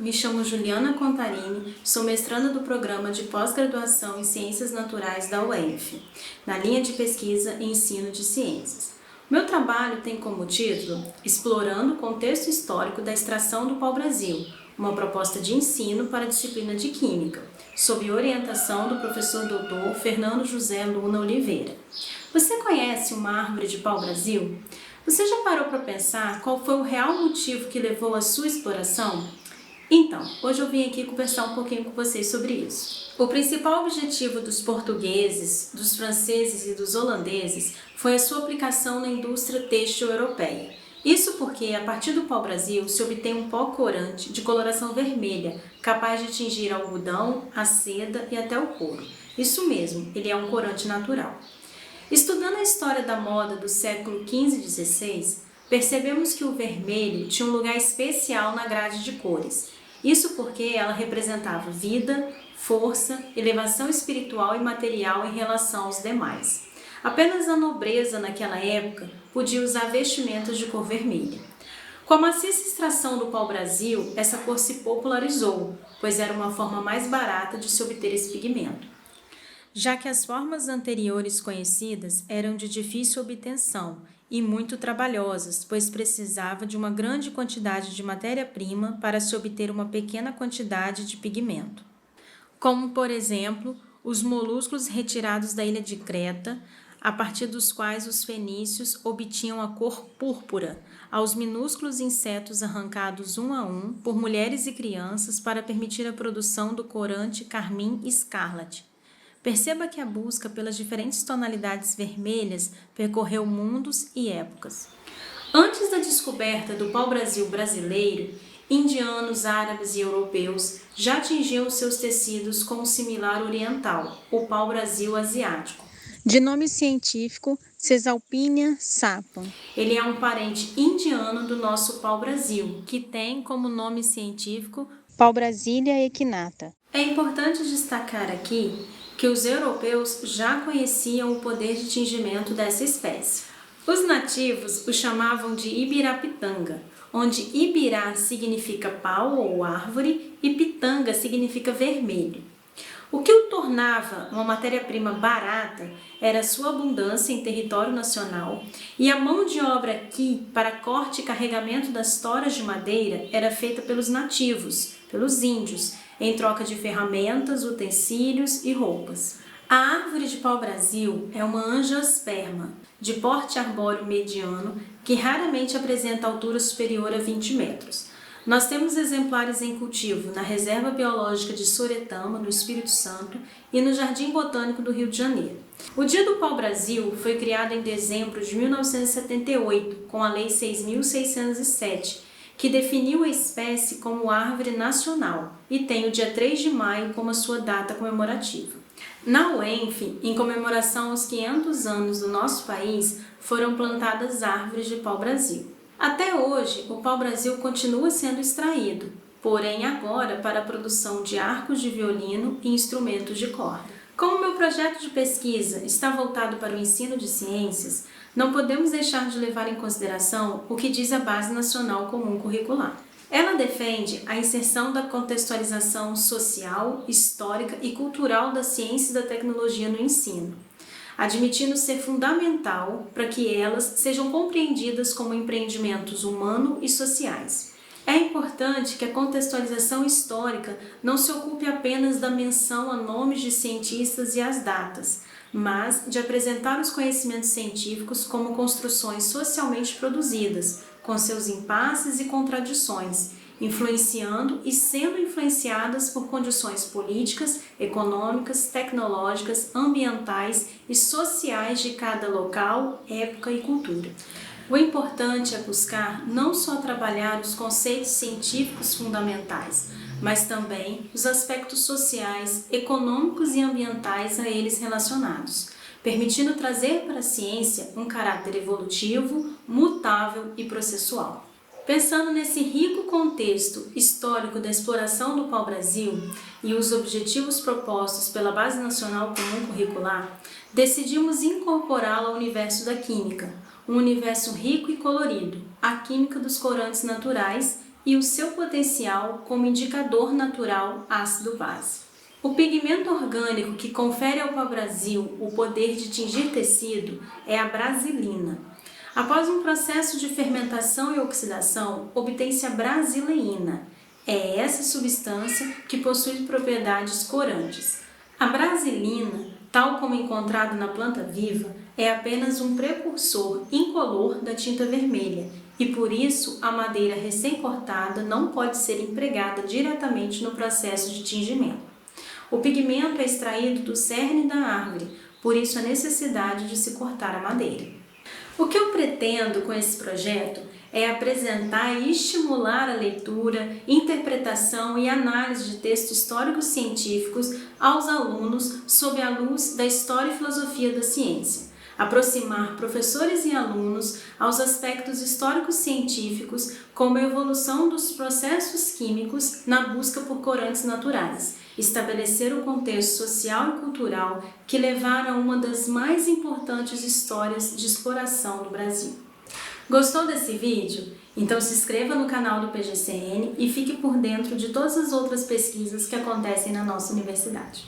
me chamo Juliana Contarini, sou mestranda do programa de pós-graduação em Ciências Naturais da UENF, na linha de pesquisa e ensino de ciências. Meu trabalho tem como título Explorando o contexto histórico da extração do pau-brasil, uma proposta de ensino para a disciplina de Química, sob orientação do professor doutor Fernando José Luna Oliveira. Você conhece uma árvore de pau-brasil? Você já parou para pensar qual foi o real motivo que levou à sua exploração? Então, hoje eu vim aqui conversar um pouquinho com vocês sobre isso. O principal objetivo dos portugueses, dos franceses e dos holandeses foi a sua aplicação na indústria têxtil europeia. Isso porque, a partir do pau-brasil, se obtém um pó corante de coloração vermelha, capaz de tingir algodão, a seda e até o couro. Isso mesmo, ele é um corante natural. Estudando a história da moda do século XV e XVI, percebemos que o vermelho tinha um lugar especial na grade de cores. Isso porque ela representava vida, força, elevação espiritual e material em relação aos demais. Apenas a nobreza naquela época podia usar vestimentas de cor vermelha. Com a maciça extração do pau-brasil, essa cor se popularizou, pois era uma forma mais barata de se obter esse pigmento. Já que as formas anteriores conhecidas eram de difícil obtenção e muito trabalhosas, pois precisava de uma grande quantidade de matéria-prima para se obter uma pequena quantidade de pigmento. Como, por exemplo, os moluscos retirados da ilha de Creta, a partir dos quais os fenícios obtinham a cor púrpura, aos minúsculos insetos arrancados um a um por mulheres e crianças para permitir a produção do corante carmim escarlate. Perceba que a busca pelas diferentes tonalidades vermelhas percorreu mundos e épocas. Antes da descoberta do pau-brasil brasileiro, indianos, árabes e europeus já tingiam seus tecidos com o similar oriental, o pau-brasil asiático. De nome científico, Caesalpinia sapum. Ele é um parente indiano do nosso pau-brasil, que tem como nome científico Pau-brasilia equinata. É importante destacar aqui que os europeus já conheciam o poder de tingimento dessa espécie. Os nativos o chamavam de ibirapitanga, onde ibirá significa pau ou árvore e pitanga significa vermelho. O que o tornava uma matéria-prima barata era sua abundância em território nacional e a mão de obra aqui para corte e carregamento das toras de madeira era feita pelos nativos, pelos índios, em troca de ferramentas, utensílios e roupas. A árvore de pau-brasil é uma angiosperma, de porte arbóreo mediano, que raramente apresenta altura superior a 20 metros. Nós temos exemplares em cultivo na Reserva Biológica de Soretama, no Espírito Santo, e no Jardim Botânico do Rio de Janeiro. O Dia do Pau-Brasil foi criado em dezembro de 1978, com a Lei 6.607, que definiu a espécie como árvore nacional e tem o dia 3 de maio como a sua data comemorativa. Na UENF, em comemoração aos 500 anos do nosso país, foram plantadas árvores de pau-brasil. Até hoje, o pau-brasil continua sendo extraído, porém agora para a produção de arcos de violino e instrumentos de corda. Como meu projeto de pesquisa está voltado para o ensino de ciências, não podemos deixar de levar em consideração o que diz a Base Nacional Comum Curricular. Ela defende a inserção da contextualização social, histórica e cultural da ciência e da tecnologia no ensino, admitindo ser fundamental para que elas sejam compreendidas como empreendimentos humanos e sociais. É importante que a contextualização histórica não se ocupe apenas da menção a nomes de cientistas e as datas, mas de apresentar os conhecimentos científicos como construções socialmente produzidas, com seus impasses e contradições, influenciando e sendo influenciadas por condições políticas, econômicas, tecnológicas, ambientais e sociais de cada local, época e cultura. O importante é buscar não só trabalhar os conceitos científicos fundamentais, mas também os aspectos sociais, econômicos e ambientais a eles relacionados, permitindo trazer para a ciência um caráter evolutivo, mutável e processual. Pensando nesse rico contexto histórico da exploração do pau-brasil e os objetivos propostos pela Base Nacional Comum Curricular, decidimos incorporá-lo ao universo da química, um universo rico e colorido, a química dos corantes naturais e o seu potencial como indicador natural ácido-base. O pigmento orgânico que confere ao pau-brasil o poder de tingir tecido é a brasilina. Após um processo de fermentação e oxidação, obtém-se a brasileína. É essa substância que possui propriedades corantes. A brasilina, tal como encontrada na planta viva, é apenas um precursor incolor da tinta vermelha e, por isso, a madeira recém-cortada não pode ser empregada diretamente no processo de tingimento. O pigmento é extraído do cerne da árvore, por isso a necessidade de se cortar a madeira. O que eu pretendo com esse projeto é apresentar e estimular a leitura, interpretação e análise de textos históricos científicos aos alunos sob a luz da história e filosofia da ciência. Aproximar professores e alunos aos aspectos históricos científicos, como a evolução dos processos químicos na busca por corantes naturais, estabelecer o contexto social e cultural que levaram a uma das mais importantes histórias de exploração do Brasil. Gostou desse vídeo? Então se inscreva no canal do PGCN e fique por dentro de todas as outras pesquisas que acontecem na nossa universidade.